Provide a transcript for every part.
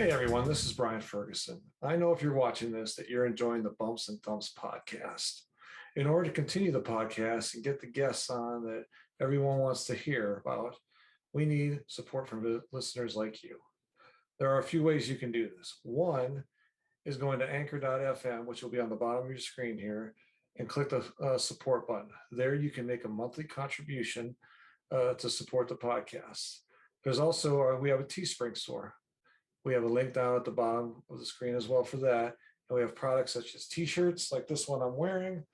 Hey everyone, this is Brian Ferguson. I know if you're watching this that you're enjoying the Bumps and Thumps podcast. In order to continue the podcast and get the guests on that everyone wants to hear about, we need support from listeners like you. There are a few ways you can do this. One is going to anchor.fm, which will be on the bottom of your screen here, and click the support button. There you can make a monthly contribution to support the podcast. There's also, we have a Teespring store. We have a link down at the bottom of the screen as well for that. And we have products such as t-shirts like this one I'm wearing,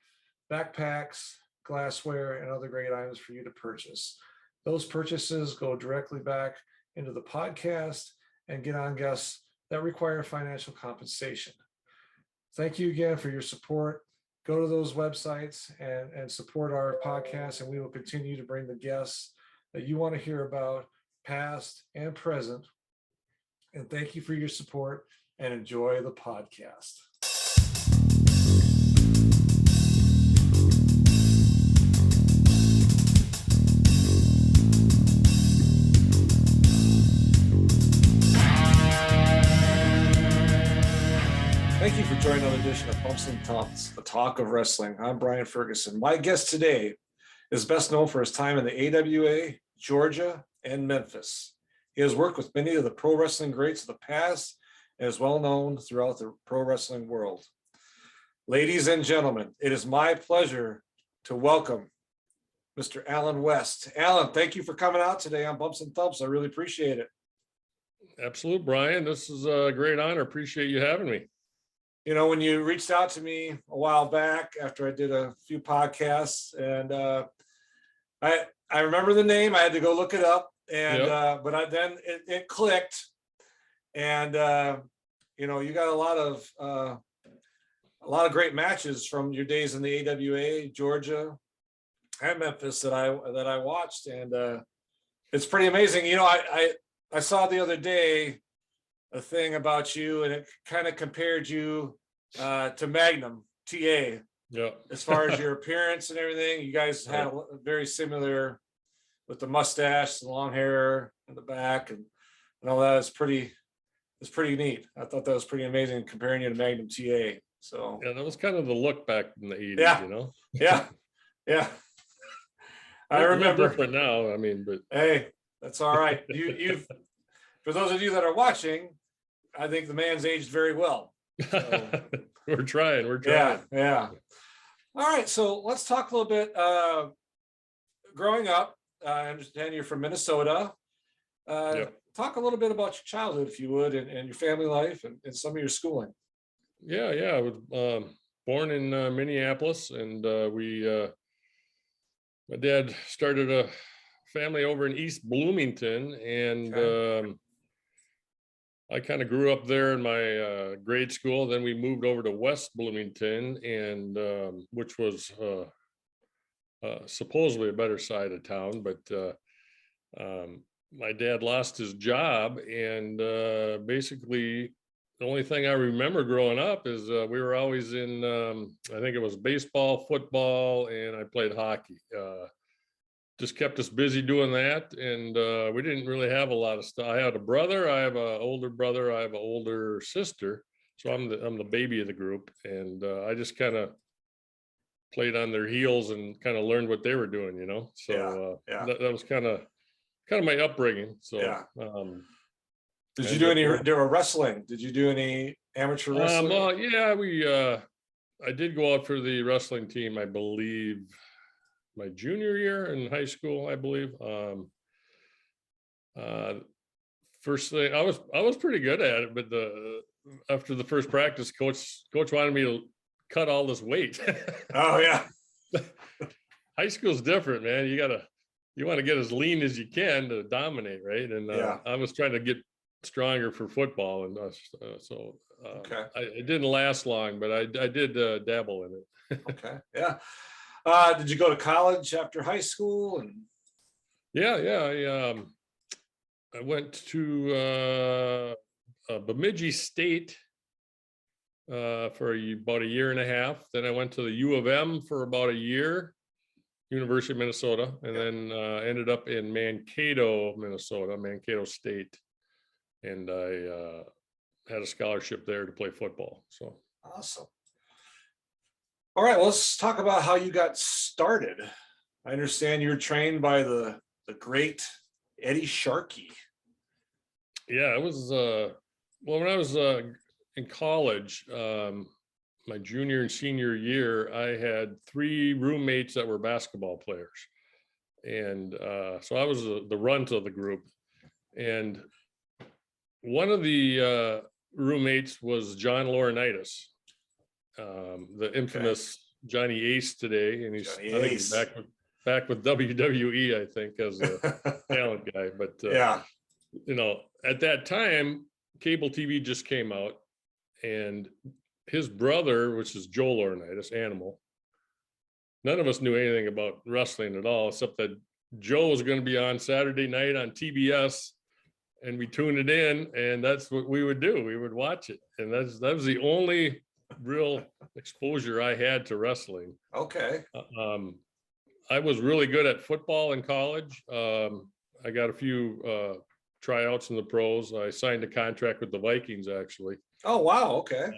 backpacks, glassware, and other great items for you to purchase. Those purchases go directly back into the podcast and get on guests that require financial compensation. Thank you again for your support. Go to those websites and support our podcast, and we will continue to bring the guests that you want to hear about, past and present. And thank you for your support and enjoy the podcast. Thank you for joining another edition of Bumps and Thumps, the talk of wrestling. I'm Brian Ferguson. My guest today is best known for his time in the AWA, Georgia, and Memphis. He has worked with many of the pro wrestling greats of the past and is well known throughout the pro wrestling world. Ladies and gentlemen, it is my pleasure to welcome Mr. Alan West. Alan, thank you for coming out today on Bumps and Thumps. I really appreciate it. Absolutely, Brian. This is a great honor. Appreciate you having me. You know, when you reached out to me a while back after I did a few podcasts, and I remember the name. I had to go look it up. And yep. But then it clicked, and you got a lot of great matches from your days in the AWA, Georgia, and Memphis that I watched, and it's pretty amazing. You know, I saw the other day a thing about you, and it kind of compared you to Magnum TA. Yeah. As far as your appearance and everything, you guys had a very similar. With the mustache and long hair in the back and all that, it's pretty neat. I thought that was pretty amazing comparing you to Magnum TA. So yeah, that was kind of the look back in the 80s, yeah. you know? Yeah. I remember. Different now, I mean, but hey, that's all right. You've for those of you that are watching, I think the man's aged very well. So, we're trying. Yeah. All right, so let's talk a little bit growing up. I understand you're from Minnesota. Yep. Talk a little bit about your childhood, if you would, and your family life and some of your schooling. Yeah. I was born in Minneapolis, and my dad started a family over in East Bloomington, and okay. I kind of grew up there in my grade school. Then we moved over to West Bloomington, and which was supposedly a better side of town, but my dad lost his job, and basically the only thing I remember growing up is we were always in I think it was baseball, football, and I played hockey. Just kept us busy doing that, and we didn't really have a lot of stuff. I had a brother, I have an older brother, I have an older sister, so I'm the baby of the group, and I just kind of played on their heels and kind of learned what they were doing, you know. So that was kind of my upbringing. So did you do any wrestling? Did you do any amateur wrestling? Well, yeah, I did go out for the wrestling team, I believe my junior year in high school, I believe. First thing, I was pretty good at it, but after the first practice, coach wanted me to cut all this weight. Oh yeah. High school's different, man. You want to get as lean as you can to dominate, right? And I was trying to get stronger for football, and okay. It didn't last long, but I did dabble in it. Okay. Yeah. Did you go to college after high school? And I went to Bemidji State for about a year and a half. Then I went to the U of M for about a year, University of Minnesota, and then ended up in Mankato, Minnesota, Mankato State. And I had a scholarship there to play football. So awesome. All right, let's talk about how you got started. I understand you're trained by the great Eddie Sharkey. Yeah, it was well, when I was in college, my junior and senior year, I had 3 roommates that were basketball players. And so I was the runt of the group. And one of the roommates was John Laurinaitis, the infamous Johnny Ace today. And I think he's back with WWE, I think, as a talent guy. But yeah, you know, at that time, cable TV just came out, and his brother, which is Joe Laurinaitis, Animal, none of us knew anything about wrestling at all, except that Joe was going to be on Saturday night on TBS, and we tuned it in, and that's what we would do. We would watch it, and that was the only real exposure I had to wrestling. Okay. I was really good at football in college. I got a few tryouts in the pros. I signed a contract with the Vikings, actually. Oh, wow. Okay.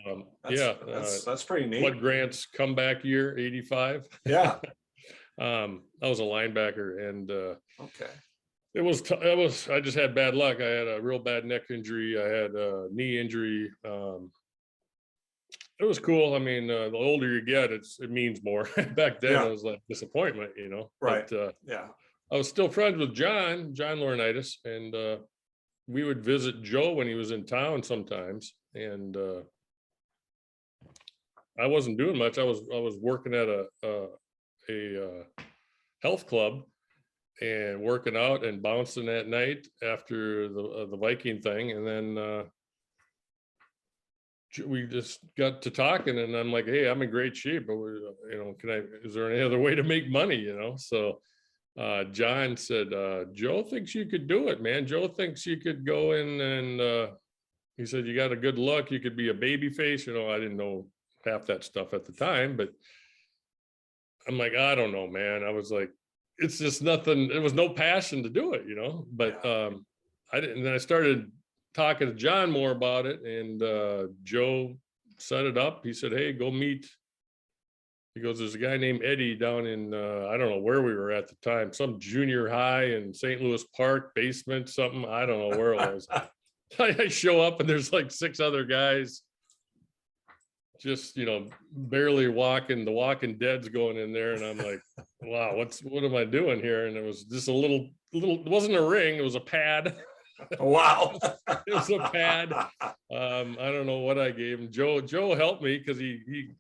That's pretty neat. Bud Grant's comeback year, 85. Yeah. I was a linebacker, and okay. It was I just had bad luck. I had a real bad neck injury. I had a knee injury. It was cool. I mean, the older you get, it means more. Back then, it was like disappointment, you know. Right. But, yeah. I was still friends with John Laurinaitis, and we would visit Joe when he was in town sometimes. And I wasn't doing much. I was working at a health club and working out and bouncing at night after the Viking thing, and then we just got to talking, and I'm like, hey, I'm in great shape, but is there any other way to make money, you know? So John said, Joe thinks you could do it, man. Joe thinks you could go in, and he said, you got a good look, you could be a baby face. You know, I didn't know half that stuff at the time, but I'm like, I don't know, man. I was like, it's just nothing. There was no passion to do it, you know, but I didn't. And then I started talking to John more about it, and Joe set it up. He said, hey, go meet. He goes, there's a guy named Eddie down in, I don't know where we were at the time, some junior high in St. Louis Park, basement, something. I don't know where it was. I show up, and there's like 6 other guys just, you know, barely walking. The Walking Dead's going in there, and I'm like, wow, what am I doing here? And it was just a little, it wasn't a ring, it was a pad. Wow. It was a pad. I don't know what I gave him. Joe helped me, because he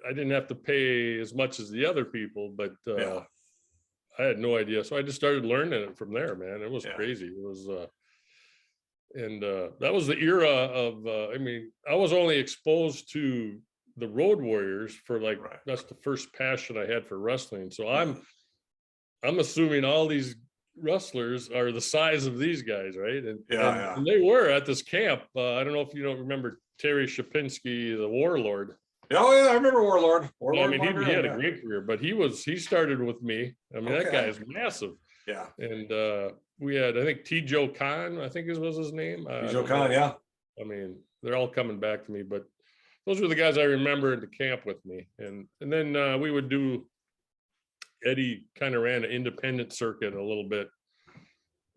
I didn't have to pay as much as the other people, but I had no idea. So I just started learning it from there, man. It was crazy. It was and that was the era of I mean, I was only exposed to the Road Warriors for like that's the first passion I had for wrestling. So I'm assuming all these wrestlers are the size of these guys, right? And they were at this camp. I don't know if you don't remember Terry Shapinski, the Warlord. Oh yeah, I remember Warlord. I mean, he had a great career, but he started with me. I mean, that guy is massive. Yeah. And we had, I think, Joe Khan, I think was his name. Joe Khan, yeah. I mean, they're all coming back to me, but those were the guys I remember at the camp with me. And then we would do, Eddie kind of ran an independent circuit a little bit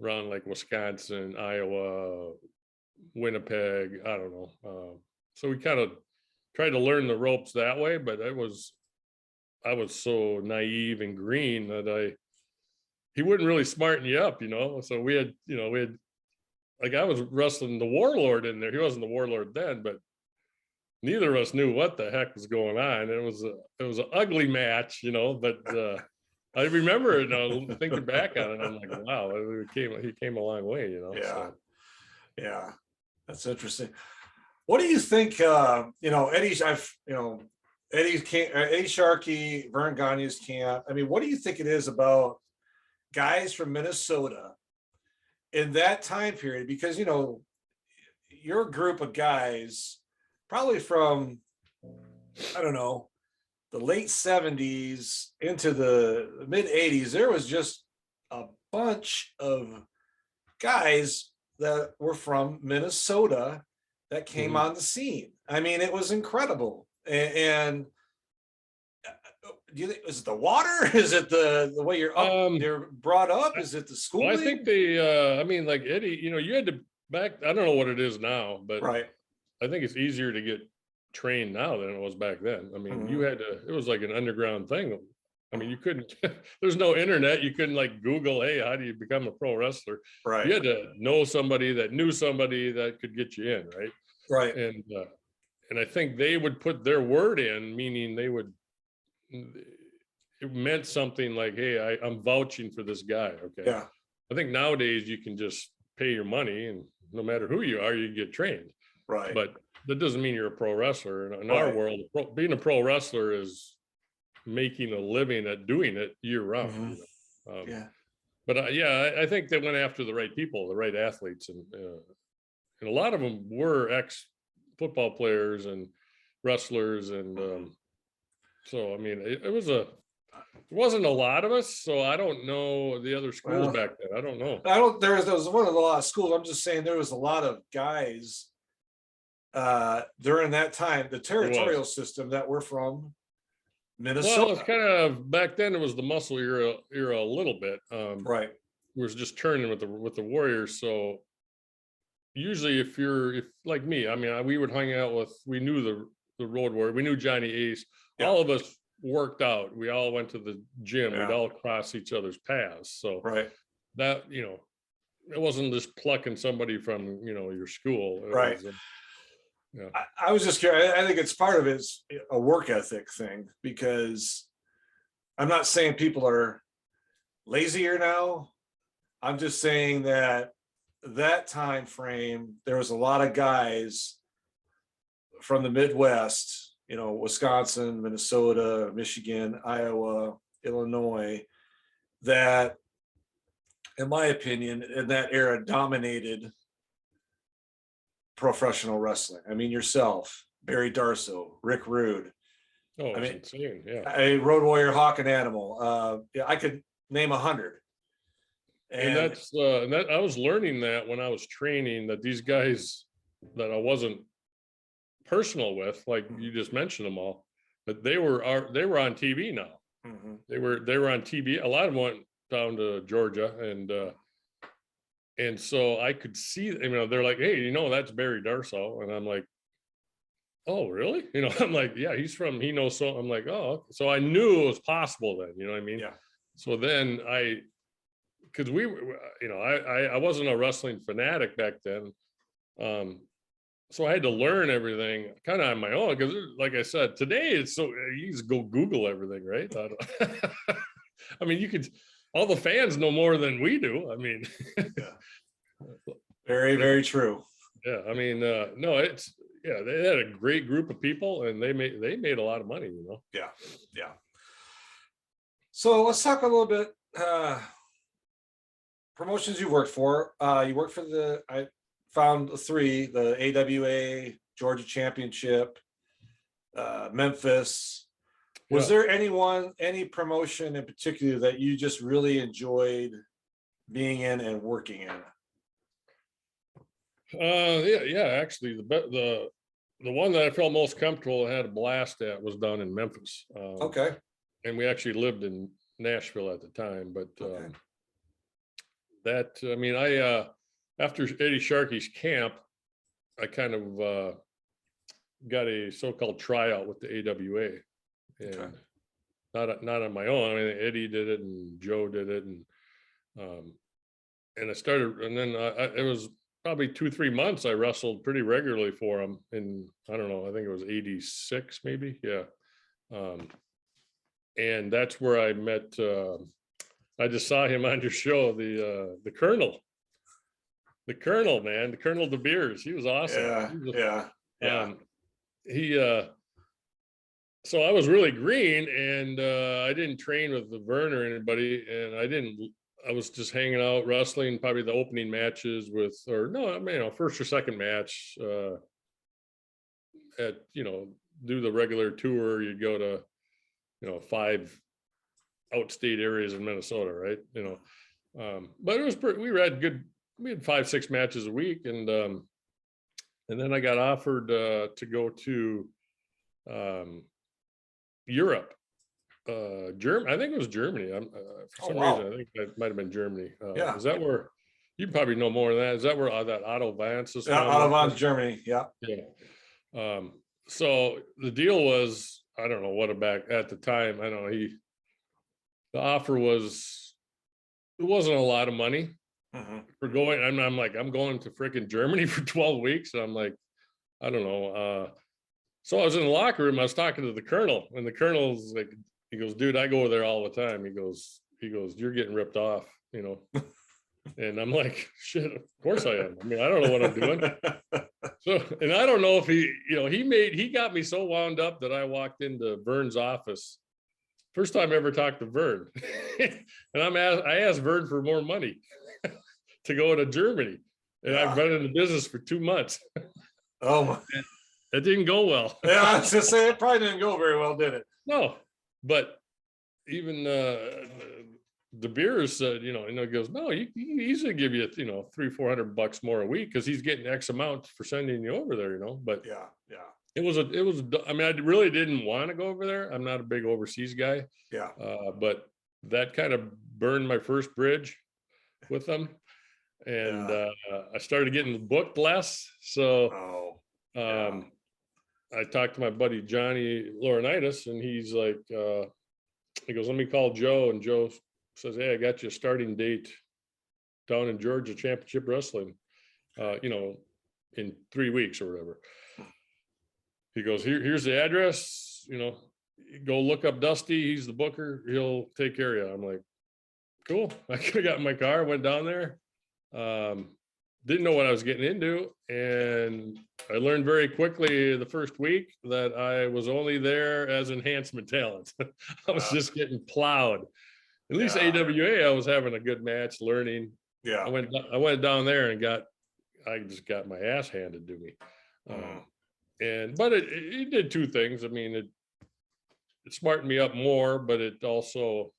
around like Wisconsin, Iowa, Winnipeg, I don't know. So we kind of tried to learn the ropes that way, but I was so naive and green that he wouldn't really smarten you up, you know? So we had, like, I was wrestling the Warlord in there. He wasn't the Warlord then, but neither of us knew what the heck was going on. It was an ugly match, you know, but I remember it, thinking back on it, I'm like, wow, he came a long way, you know? Yeah. So. Yeah. That's interesting. What do you think, Eddie Sharkey, Vern Gagne's camp? I mean, what do you think it is about guys from Minnesota in that time period? Because, your group of guys, probably from, I don't know, the late 70s into the mid 80s, there was just a bunch of guys that were from Minnesota that came on the scene. I mean, it was incredible. And do you think, is it the water? Is it the way you're brought up? Is it the schooling? Well, I think they, I mean, like Eddie, you had to I don't know what it is now, but right. I think it's easier to get trained now than it was back then. I mean, you had to, it was like an underground thing. I mean, you couldn't, there's no internet. You couldn't like Google, hey, how do you become a pro wrestler? Right. You had to know somebody that knew somebody that could get you in, right? Right. And I think they would put their word in, meaning it meant something like, hey, I'm vouching for this guy. Okay. Yeah. I think nowadays you can just pay your money and no matter who you are, you get trained. Right. But that doesn't mean you're a pro wrestler. In our world, being a pro wrestler is making a living at doing it year round. Yeah. But I think they went after the right people, the right athletes, and a lot of them were ex-football players and wrestlers, and so I mean, it wasn't a lot of us, so I don't know the other schools back then. I don't know. There was one of a lot of schools. I'm just saying there was a lot of guys during that time, the territorial system, that were from Minnesota. Well, it's kind of back then. It was the muscle era a little bit. Right. It was just turning with the Warriors. So usually, if like me, I mean, we would hang out with. We knew the Road Warrior. We knew Johnny Ace. Yeah. All of us worked out. We all went to the gym. We'd all cross each other's paths. So that it wasn't just plucking somebody from your school. Right. I was just curious. I think it's part of it's a work ethic thing, because I'm not saying people are lazier now. I'm just saying that time frame, there was a lot of guys from the Midwest, Wisconsin, Minnesota, Michigan, Iowa, Illinois, that, in my opinion, in that era dominated professional wrestling. I mean, yourself, Barry Darso, Rick Rude. Oh, I mean, insane. Yeah. A Road Warrior, Hawk and Animal. I could name 100. And that I was learning that when I was training, that these guys that I wasn't personal with, like you just mentioned them all, but they were on TV now. They were on TV. A lot of them went down to Georgia, and so I could see, they're like, hey, that's Barry Darso. And I'm like, oh, really? I'm like, yeah, he knows. So I'm like, oh, so I knew it was possible then, you know what I mean? Yeah. So then because we were, I wasn't a wrestling fanatic back then. So I had to learn everything kind of on my own, because like I said, today it's so, you just go Google everything, right? I mean, all the fans know more than we do. I mean, very, very true. Yeah. I mean, no, they had a great group of people, and they made a lot of money, Yeah. Yeah. So let's talk a little bit, promotions you worked for. You worked for I found 3, the AWA, Georgia Championship, Memphis. Was there any promotion in particular that you just really enjoyed being in and working in? Actually, the one that I felt most comfortable and had a blast at was down in Memphis. Okay. And we actually lived in Nashville at the time, but after Eddie Sharkey's camp, I kind of got a so-called tryout with the AWA, and not on my own. I mean, Eddie did it and Joe did it, and I started, and then it was probably 2-3 months I wrestled pretty regularly for him. And I don't know, I think it was 86 maybe, and that's where I met. I just saw him on your show, the Colonel. The Colonel, man, the Colonel De Beers. He was awesome. So I was really green, and I didn't train with the Vern or anybody, and I was just hanging out, wrestling probably the opening matches first or second match do the regular tour. You'd go to, 5 outstate areas in Minnesota, right? But it was we had 5-6 matches a week, and And then I got offered to go to Europe, Germany. I think it was Germany. For some reason, I think it might have been Germany. Yeah. Is that where you probably know more than that? Is that where that Otto Vance is from? Otto Vance, Germany. Yeah. Yeah. So the deal was, I don't know what at the time. I don't know. The offer was, it wasn't a lot of money for going. I'm like, I'm going to freaking Germany for 12 weeks. And I'm like, I don't know. So I was in the locker room. I was talking to the colonel, and the colonel's like, he goes, dude, I go there all the time. He goes, you're getting ripped off, you know? And I'm like, shit, of course I am. I mean, I don't know what I'm doing. So, and I don't know if he got me so wound up that I walked into Vern's office. First time I ever talked to Vern. And I asked Vern for more money to go to Germany. And I've been in the business for 2 months. Oh, that didn't go well. Yeah, I was just saying, it probably didn't go very well, did it? No, but even De Beers said, you know, and he goes, no, he easily give you, you know, $300-400 more a week because he's getting X amount for sending you over there, you know. But yeah. it was I mean, I really didn't want to go over there. I'm not a big overseas guy. Yeah. But that kind of burned my first bridge with them. And I started getting booked less. So I talked to my buddy Johnny Laurinaitis, and he's like, he goes, let me call Joe. And Joe says, hey, I got you a starting date down in Georgia Championship Wrestling, you know, in 3 weeks or whatever. He goes, here's the address, you know, go look up Dusty. He's the booker. He'll take care of you. I'm like, cool. I could have got in my car, went down there. Didn't know what I was getting into. And I learned very quickly the first week that I was only there as enhancement talent. I was just getting plowed. At least AWA, I was having a good match, learning. Yeah. I went down there and I just got my ass handed to me. But it did two things. I mean, it smartened me up more, but it also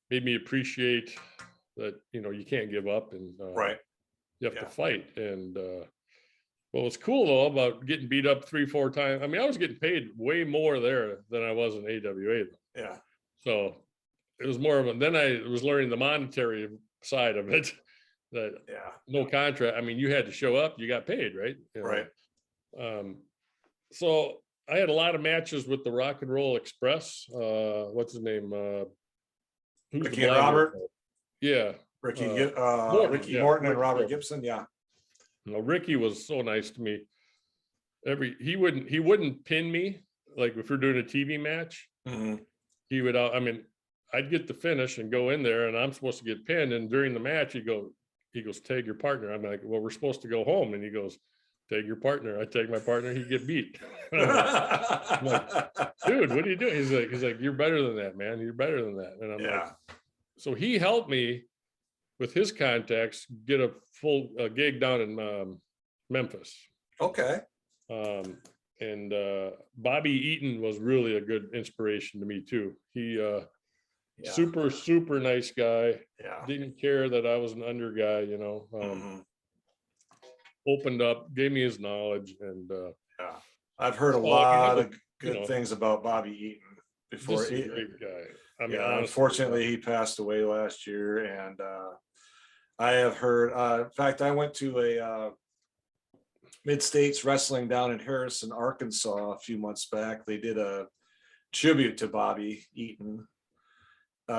made me appreciate that, you know, you can't give up, and you have to fight. And what was cool though about getting beat up 3-4 times, I mean, I was getting paid way more there than I was in AWA though. Yeah. So it was more of then I was learning the monetary side of it, that no contract. I mean, you had to show up, you got paid, right? You know? Right. So I had a lot of matches with the Rock and Roll Express. What's his name? Ricky and Robert. Yeah. Ricky Morton and Robert Gibson. Yeah. No, Ricky was so nice to me. He wouldn't pin me, like if we're doing a TV match. He would, I mean, I'd get the finish and go in there, and I'm supposed to get pinned. And during the match, he goes, tag your partner. I'm like, well, we're supposed to go home. And he goes, tag your partner. I tag my partner, he'd get beat. I'm like, dude, what are you doing? He's like, you're better than that, man. You're better than that. And I'm like, so he helped me with his contacts get a full gig down in Memphis. Okay. And Bobby Eaton was really a good inspiration to me too. He super nice guy. Yeah. Didn't care that I was an under guy, you know. Opened up, gave me his knowledge, and I've heard a lot of good things about Bobby Eaton before. He's a great guy. I mean, unfortunately, he passed away last year, and I have heard. In fact, I went to a Mid-States Wrestling down in Harrison, Arkansas, a few months back. They did a tribute to Bobby Eaton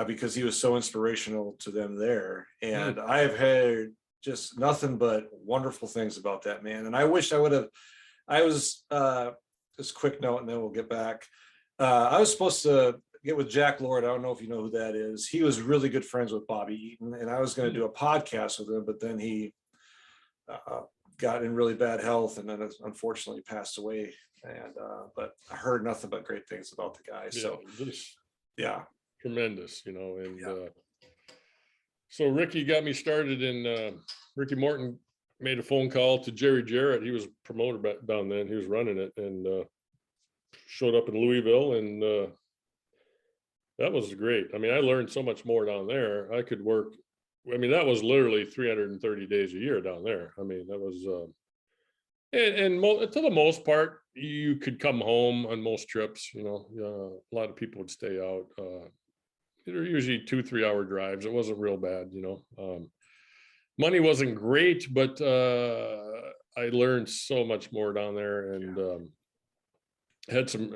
because he was so inspirational to them there, and I have heard just nothing but wonderful things about that man. And I wish I would have. I was just a quick note, and then we'll get back. I was supposed to get with Jack Lord. I don't know if you know who that is. He was really good friends with Bobby Eaton, and I was going to do a podcast with him, but then he got in really bad health, and then unfortunately passed away. And but I heard nothing but great things about the guy. So tremendous, you know. And so Ricky got me started in. Ricky Morton made a phone call to Jerry Jarrett. He was a promoter down then. He was running it, and showed up in Louisville, and that was great. I mean, I learned so much more down there. I could work. I mean, that was literally 330 days a year down there. I mean, that was To the most part, you could come home on most trips. A lot of people would stay out. They're usually 2-3 hour drives. It wasn't real bad. Money wasn't great, but I learned so much more down there, and had some,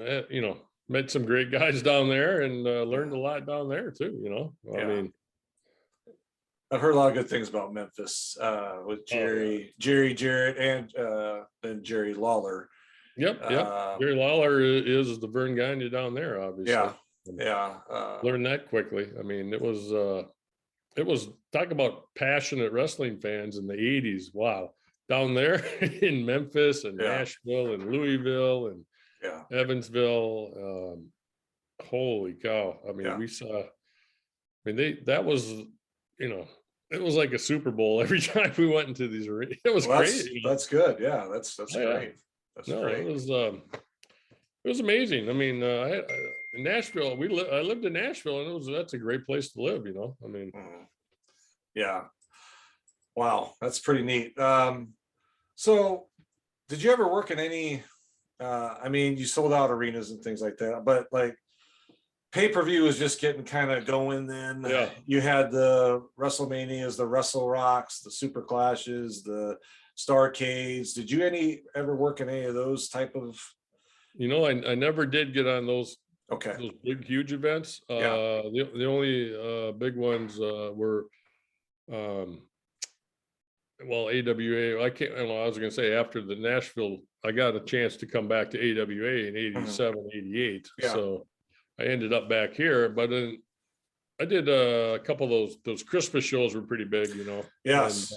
met some great guys down there, and learned a lot down there too. I mean, I've heard a lot of good things about Memphis with Jerry Jarrett, and then Jerry Lawler. Yep. Jerry Lawler is the Vern Gagne down there, obviously. Learned that quickly. I mean, it was talk about passionate wrestling fans in the 80s. Wow. Down there in Memphis and Nashville and Louisville and Evansville. Holy cow. I mean, we saw, that was, it was like a Super Bowl every time we went into these arenas. It was great. That's good. Yeah, that's great. That's great. It was amazing. I mean, in Nashville, I lived in Nashville, and that's a great place to live. I mean, yeah. Wow, that's pretty neat. So, did you ever work in any? You sold out arenas and things like that, but like pay-per-view was just getting kind of going then. Yeah. You had the WrestleManias, the Wrestle Rocks, the Super Clashes, the Starcades. Did you ever work in any of those type of? I never did get on those big, huge events. The only big ones were, AWA. I was going to say, after the Nashville, I got a chance to come back to AWA in 87, 88. Yeah. So I ended up back here, but then I did a couple of those Christmas shows were pretty big, Yes.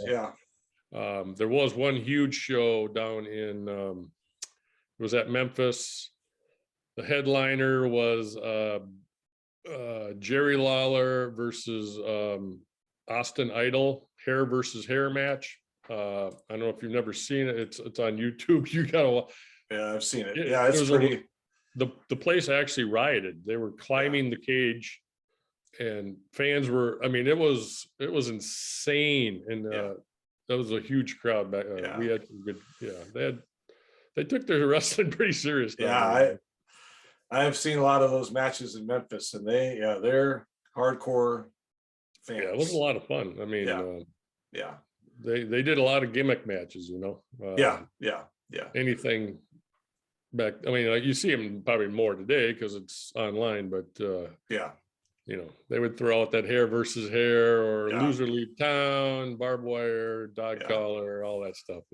There was one huge show down in, it was at Memphis. The headliner was Jerry Lawler versus Austin Idol, hair versus hair match. I don't know if you've never seen it. It's on YouTube. You gotta. Yeah, I've seen it. It's pretty. The place actually rioted. They were climbing the cage, and fans were. I mean, it was insane, and that was a huge crowd back. We had some good. They took their wrestling pretty serious. I have seen a lot of those matches in Memphis, and they're hardcore fans. Yeah, it was a lot of fun. I mean, they did a lot of gimmick matches, Anything back. I mean, you see them probably more today because it's online, but they would throw out that hair versus hair, or loser leave town, barbed wire, dog collar, all that stuff.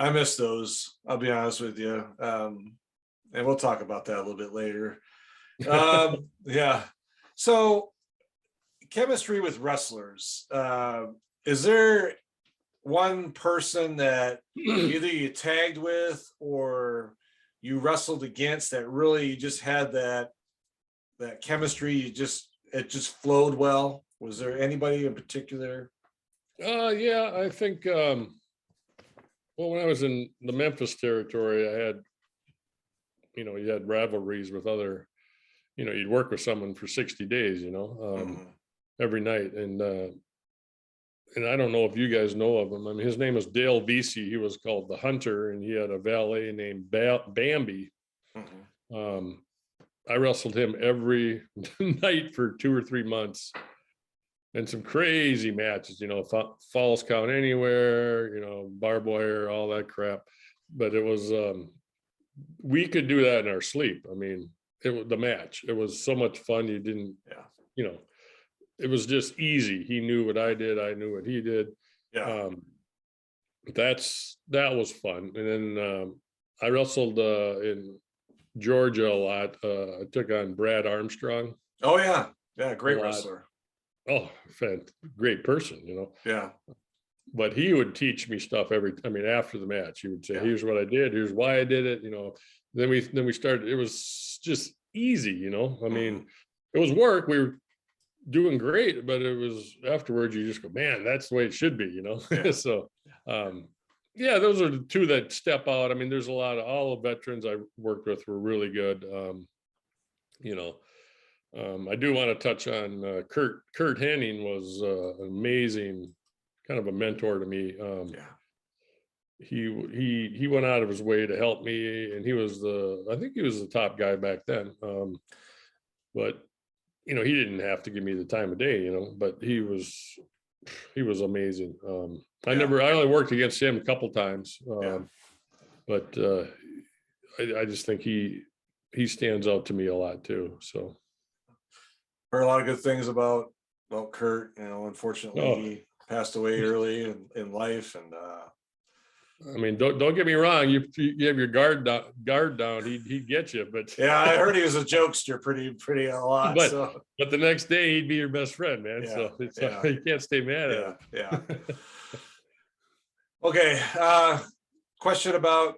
I miss those. I'll be honest with you. And we'll talk about that a little bit later. So chemistry with wrestlers. Is there one person that either you tagged with or you wrestled against that really you just had that chemistry? It just flowed well. Was there anybody in particular? I think when I was in the Memphis territory, I had, you had rivalries with other, you'd work with someone for 60 days, every night. And I don't know if you guys know of him. I mean, his name is Dale Vesey. He was called the Hunter, and he had a valet named Bambi. I wrestled him every night for 2 or 3 months, and some crazy matches, falls count anywhere, barbed wire, all that crap. But it was, we could do that in our sleep. I mean, it was the match. It was so much fun. You didn't, it was just easy. He knew what I did. I knew what he did. That was fun. And then I wrestled in Georgia a lot. I took on Brad Armstrong. Oh yeah. Great wrestler. Oh, great person, But he would teach me stuff after the match. He would say, here's what I did, here's why I did it, Then we started, it was just easy, I mean, it was work. We were doing great, but it was afterwards you just go, man, that's the way it should be, So those are the two that step out. I mean, there's all the veterans I worked with were really good. I do want to touch on Kurt Henning was amazing, kind of a mentor to me. he went out of his way to help me, and I think he was the top guy back then. But he didn't have to give me the time of day, but he was amazing. I only worked against him a couple times, but I just think he stands out to me a lot too. So heard a lot of good things about Kurt. Unfortunately, he passed away early in life, and I mean, don't get me wrong. You have your guard down. He'd get you, but yeah, I heard he was a jokester pretty a lot. But the next day he'd be your best friend, man. Yeah, so you can't stay mad at him. Yeah. Okay. Question about: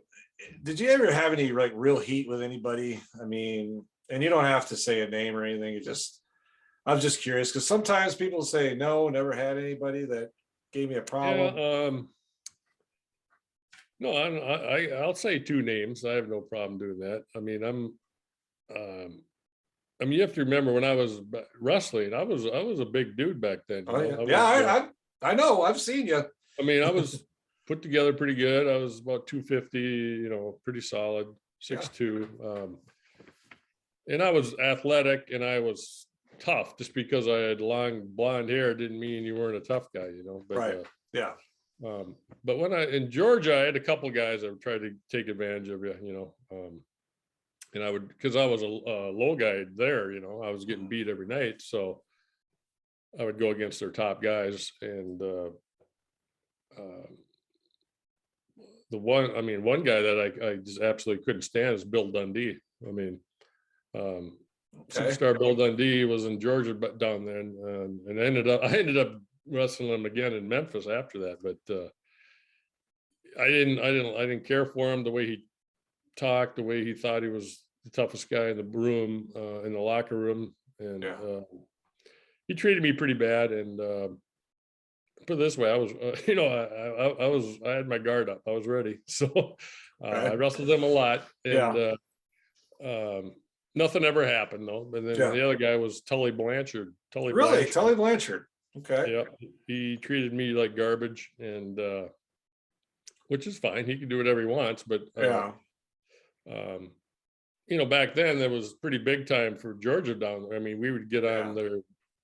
did you ever have any like real heat with anybody? I mean, and you don't have to say a name or anything. I'm just curious because sometimes people say no, never had anybody that gave me a problem. Yeah, no, I'll say two names. I have no problem doing that. I mean, you have to remember when I was wrestling, I was a big dude back then. I know. I've seen you. I mean, I was put together pretty good. I was about 250, pretty solid, 6'2". And I was athletic and I was tough. Just because I had long blonde hair didn't mean you weren't a tough guy, But, right. But when in Georgia, I had a couple guys that would try to take advantage of you, and I would, because I was a low guy there, I was getting beat every night. So I would go against their top guys. And one guy that I just absolutely couldn't stand is Bill Dundee. I mean, Superstar Bill Dundee was in Georgia down there, and I ended up wrestling him again in Memphis after that. But I didn't care for him, the way he talked, the way he thought he was the toughest guy in the room, in the locker room, and he treated me pretty bad. And put it this way, I was, I had my guard up. I was ready, so I wrestled him a lot, and nothing ever happened though. And then the other guy was Tully Blanchard. Tully Blanchard. Okay. Yeah, he treated me like garbage, and which is fine. He can do whatever he wants, but back then there was pretty big time for Georgia down there. I mean, we would get on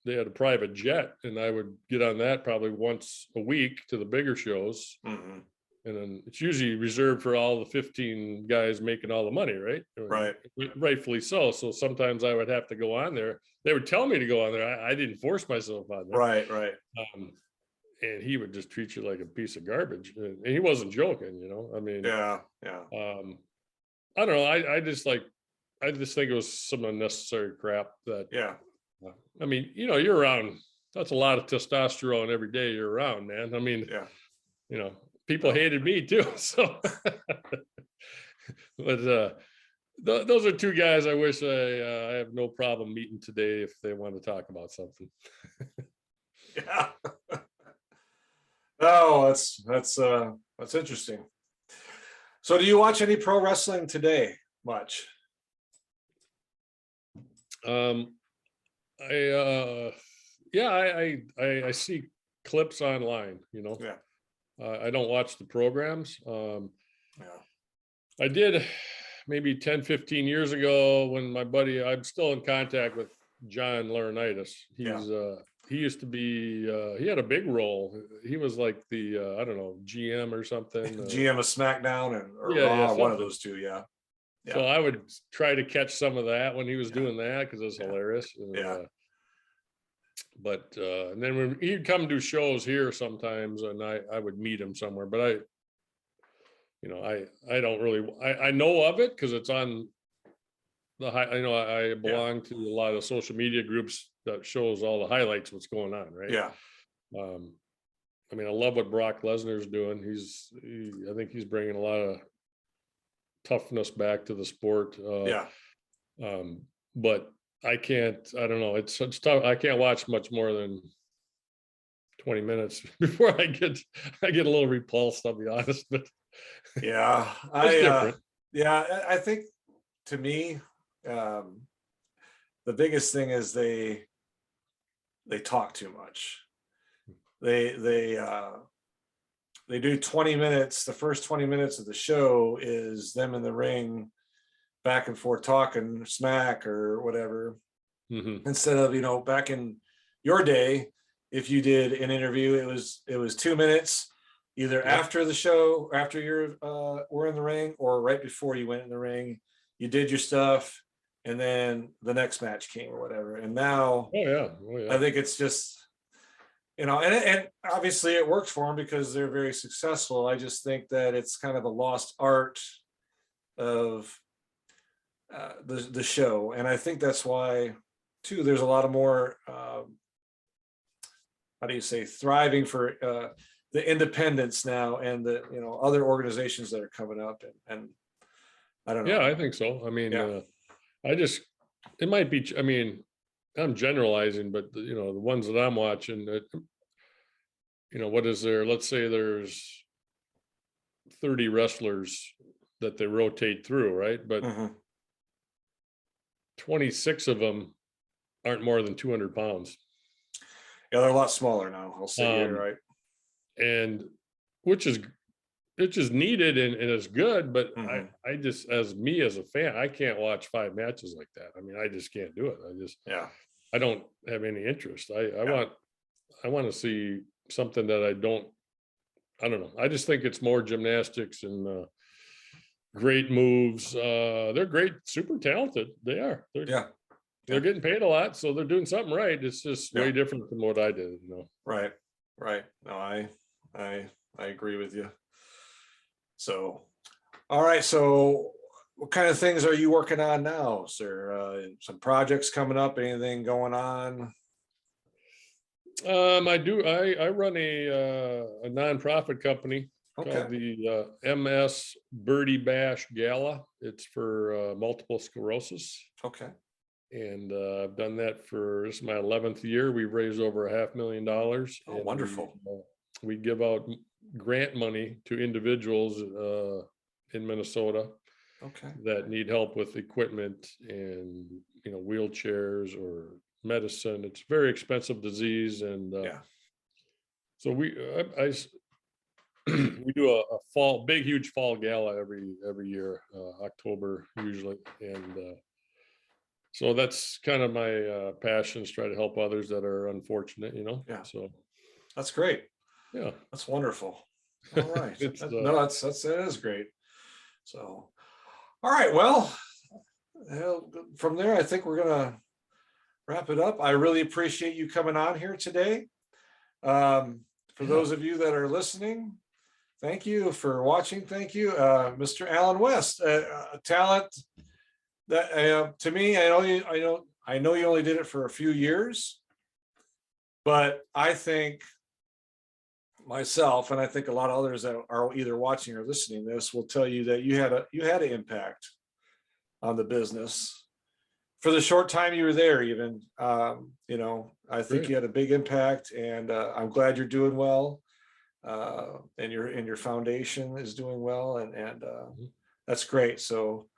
they had a private jet, and I would get on that probably once a week to the bigger shows. Mm-hmm. And then it's usually reserved for all the 15 guys making all the money, right? Right. Rightfully so. So sometimes I would have to go on there. They would tell me to go on there. I didn't force myself on there. Right. And he would just treat you like a piece of garbage. And he wasn't joking, I mean, yeah. I don't know. I just think it was some unnecessary crap that, I mean, you're around, that's a lot of testosterone every day you're around, man. I mean, people hated me too. So, but those are two guys I wish I have no problem meeting today if they want to talk about something. Yeah. Oh, that's interesting. So do you watch any pro wrestling today much? I see clips online, I don't watch the programs. I did maybe 10, 15 years ago when I'm still in contact with John Laurinaitis. He used to be, he had a big role. He was like the, I don't know, GM or something. GM of SmackDown or Raw, one of those two, yeah. So I would try to catch some of that when he was doing that, because it was hilarious. And, but and then when he'd come do shows here sometimes, and I would meet him somewhere, but I don't really, I know of it because it's on the high. I belong to a lot of social media groups that shows all the highlights, what's going on, right? Yeah. I mean, I love what Brock Lesnar's doing. I think he's bringing a lot of toughness back to the sport. But I don't know. It's tough. I can't watch much more than 20 minutes before I get a little repulsed, I'll be honest. But I think to me, the biggest thing is they talk too much. They they do 20 minutes. The first 20 minutes of the show is them in the ring, back and forth talking smack or whatever. Mhm. Instead of, back in your day, if you did an interview, it was 2 minutes, either Yep. after the show, after you were in the ring, or right before you went in the ring. You did your stuff, and then the next match came or whatever. And now Oh yeah. Oh I yeah. think it's just, and obviously it works for them because they're very successful. I just think that it's kind of a lost art of the show, and I think that's why too there's a lot of more how do you say, thriving for the independents now, and the other organizations that are coming up, and I don't know. Yeah, I think so. I mean, Yeah. it might be, I mean, I'm generalizing, but the ones that I'm watching, what is there? Let's say there's 30 wrestlers that they rotate through, right? But Mhm. 26 of them aren't more than 200 pounds. Yeah, they're a lot smaller now. I'll say you're Um, right. And which is needed and is good, but Mhm. I just, as a fan, I can't watch 5 matches like that. I mean, I just can't do it. Yeah. I don't have any interest. I Yeah. want to see something that I don't know. I just think it's more gymnastics and great moves. They're great, super talented. They are. Yeah. They're getting paid a lot, so they're doing something right. It's just way Yeah. different from what I did, Right. No, I agree with you. So, all right. So, what kind of things are you working on now, sir? Some projects coming up? Anything going on? I run a nonprofit company Okay. called the MS Birdie Bash Gala. It's for multiple sclerosis. Okay. And I've done that this is my 11th year. We've raised over $500,000. Oh, wonderful. We give out grant money to individuals in Minnesota Okay. that need help with equipment and wheelchairs or medicine. It's a very expensive disease, and Yeah. so we do a huge fall gala every year, October usually, and so that's kind of my passion, is try to help others that are unfortunate, Yeah. So That's great. yeah, That's wonderful. All right. No, that is great. So, all right. Well, from there, I think we're gonna wrap it up. I really appreciate you coming on here today. For those of you that are listening, thank you for watching. Thank you, Mr. Alan West, a talent that to me, I know you only did it for a few years, but I think myself, and I think a lot of others that are either watching or listening to this, will tell you that you had an impact on the business for the short time you were there. Even I think Great. you had a big impact, and I'm glad you're doing well, and your foundation is doing well, and that's great. So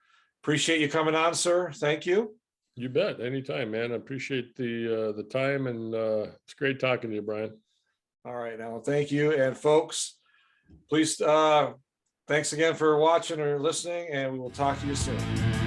appreciate you coming on, sir. Thank you. You bet. Anytime, man. I appreciate the time, and it's great talking to you, Brian. All right, now thank you, and folks, please thanks again for watching or listening, and we will talk to you soon.